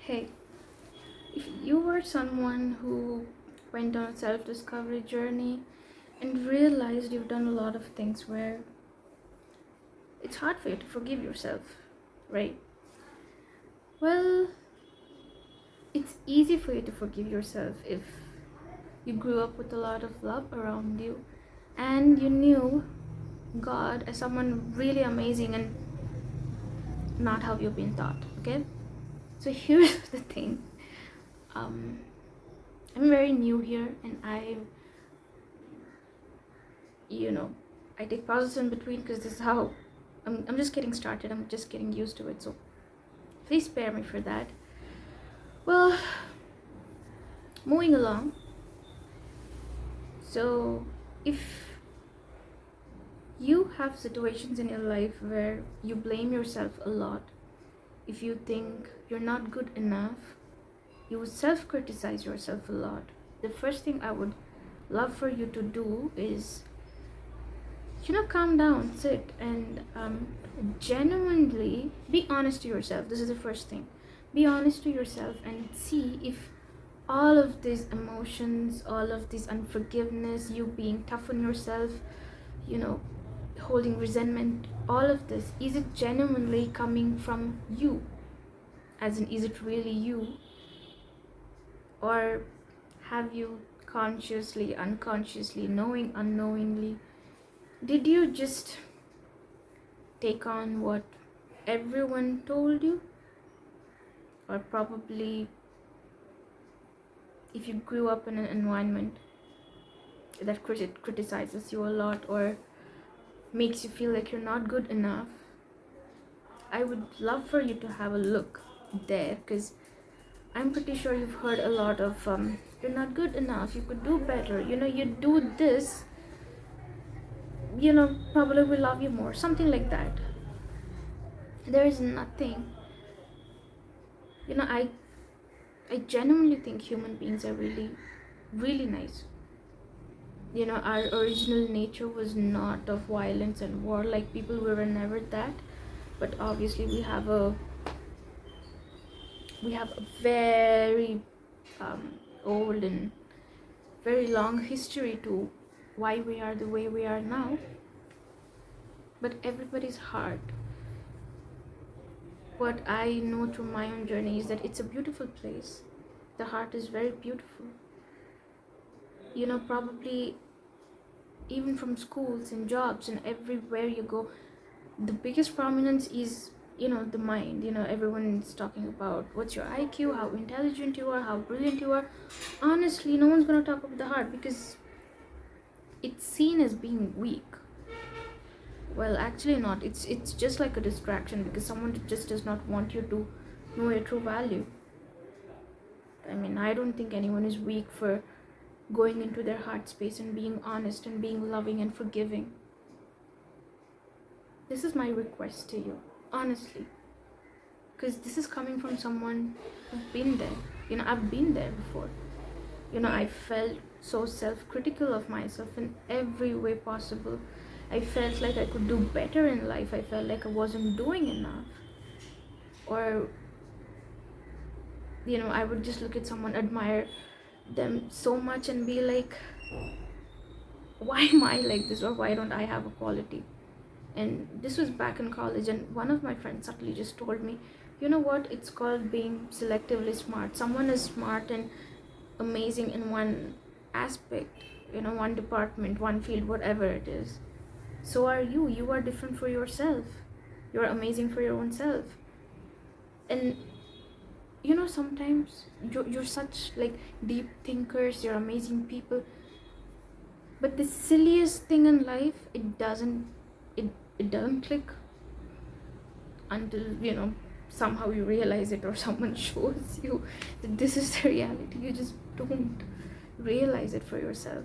Hey, if you were someone who went on a self discovery journey and realized you've done a lot of things where it's hard for you to forgive yourself, right? Well, it's easy for you to forgive yourself if you grew up with a lot of love around you and you knew God as someone really amazing and not how you've been taught, okay? So here's the thing. Um, I'm very new here and you know I take pauses in between because this is how I'm just getting started. I'm just getting used to it, so please spare me for that. Well, moving along. So if you have situations in your life where you blame yourself a lot, if you think you're not good enough, you self-criticize yourself a lot, the first thing I would love for you to do is calm down, sit, and genuinely be honest to yourself. This is the first thing. Be honest to yourself and see if all of these emotions, all of this unforgiveness, you being tough on yourself, you know, holding resentment, all of this, is it genuinely coming from you? As in, is it really you? Or have you consciously, unconsciously, knowing, unknowingly, did you just take on what everyone told you? Or probably if you grew up in an environment that criticizes you a lot or makes you feel like you're not good enough, I would love for you to have a look there, because I'm pretty sure you've heard a lot of you're not good enough, you could do better, you do this, probably will love you more, something like that. There is nothing, you know i I genuinely think human beings are really really nice. Our original nature was not of violence and war, like people, we were never that. But obviously we have a very old and very long history to why we are the way we are now. But everybody's heart, what I know through my own journey, is that it's a beautiful place. The heart is very beautiful. Probably even from schools and jobs and everywhere you go, the biggest prominence is the mind. Everyone's talking about what's your IQ, how intelligent you are, how brilliant you are. Honestly, no one's going to talk about the heart because it's seen as being weak. Well, actually not. It's just like a distraction because someone just does not want you to know your true value. I mean, I don't think anyone is weak for going into their heart space and being honest and being loving and forgiving. This is my request to you, honestly, because this is coming from someone who's been there. I've been there before. I felt so self-critical of myself in every way possible. I felt like I could do better in life. I felt like I wasn't doing enough. Or I would just look at someone, admire them so much and be like, why am I like this, or why don't I have a quality? And this was back in college, and one of my friends subtly just told me, you know what, it's called being selectively smart. Someone is smart and amazing in one aspect, one department, one field, whatever it is. So are you. You are different for yourself. You're amazing for your own self. And sometimes you're such like deep thinkers, you're amazing people, but the silliest thing in life, it doesn't click until somehow you realize it, or someone shows you that this is the reality. You just don't realize it for yourself.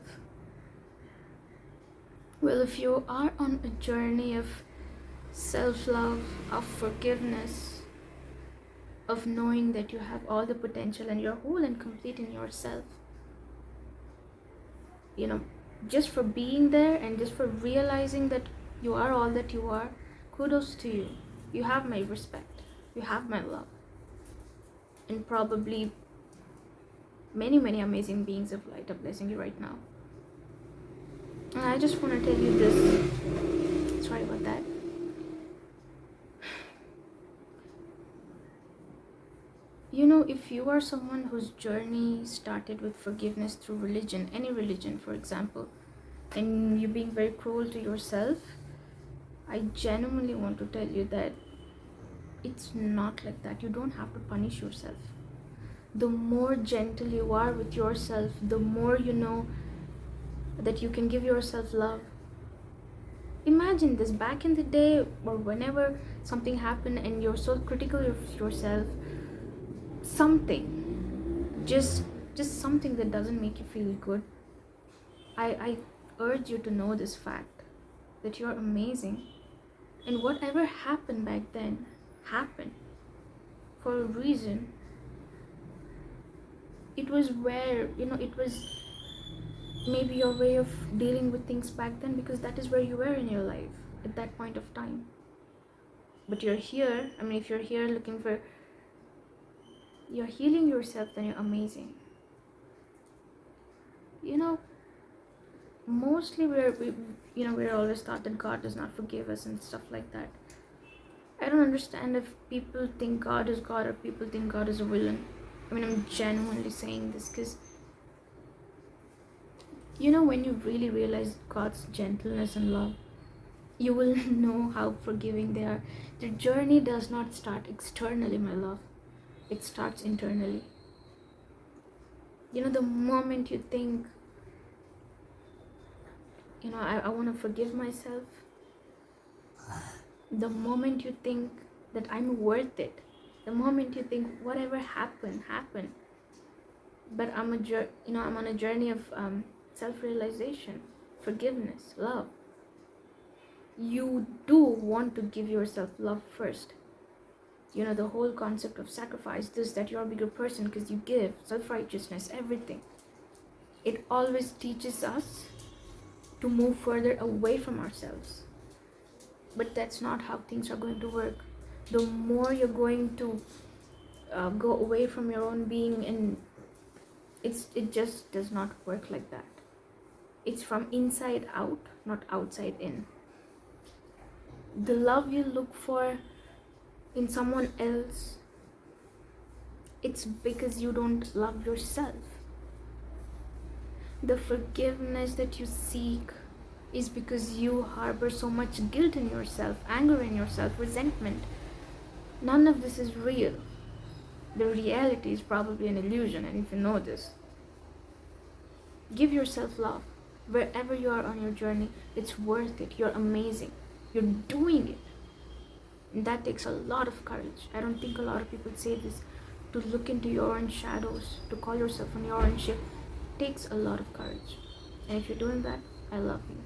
Well, if you are on a journey of self-love, of forgiveness, of knowing that you have all the potential and you're whole and complete in yourself, just for being there and just for realizing that you are all that you are, kudos to you. You have my respect. You have my love. and probably many amazing beings of light are blessing you right now. And I just want to tell you this. Sorry about that. You know, if you are someone whose journey started with forgiveness through religion, any religion, for example, and you're being very cruel to yourself, I genuinely want to tell you that it's not like that. You don't have to punish yourself. The more gentle you are with yourself, the more you know that you can give yourself love. Imagine this, back in the day or whenever something happened and you're so critical of yourself, something, just something that doesn't make you feel good, I urge you to know this fact, that you're amazing, and whatever happened back then happened for a reason. It was where, it was maybe your way of dealing with things back then, because that is where you were in your life at that point of time. But you're here, if you're here looking for, you're healing yourself, then you're amazing. Mostly we're always taught that God does not forgive us and stuff like that. I don't understand if people think God is God or people think God is a villain. I'm genuinely saying this because when you really realize God's gentleness and love, you will know how forgiving they are. The journey does not start externally, my love. It starts internally. The moment you think, I want to forgive myself, the moment you think that I'm worth it, the moment you think whatever happened, but I'm on a journey of self-realization, forgiveness, love. You do want to give yourself love first. The whole concept of sacrifice, this, that you're a bigger person because you give, self-righteousness, everything. It always teaches us to move further away from ourselves. But that's not how things are going to work. The more you're going to go away from your own being, and it just does not work like that. It's from inside out, not outside in. The love you look for in someone else, it's because you don't love yourself. The forgiveness that you seek is because you harbor so much guilt in yourself, anger in yourself, resentment. None of this is real. The reality is probably an illusion, and if you know this, give yourself love. Wherever you are on your journey, it's worth it. You're amazing. You're doing it. And that takes a lot of courage. I don't think a lot of people say this. To look into your own shadows, to call yourself on your own ship, takes a lot of courage. And if you're doing that, I love you.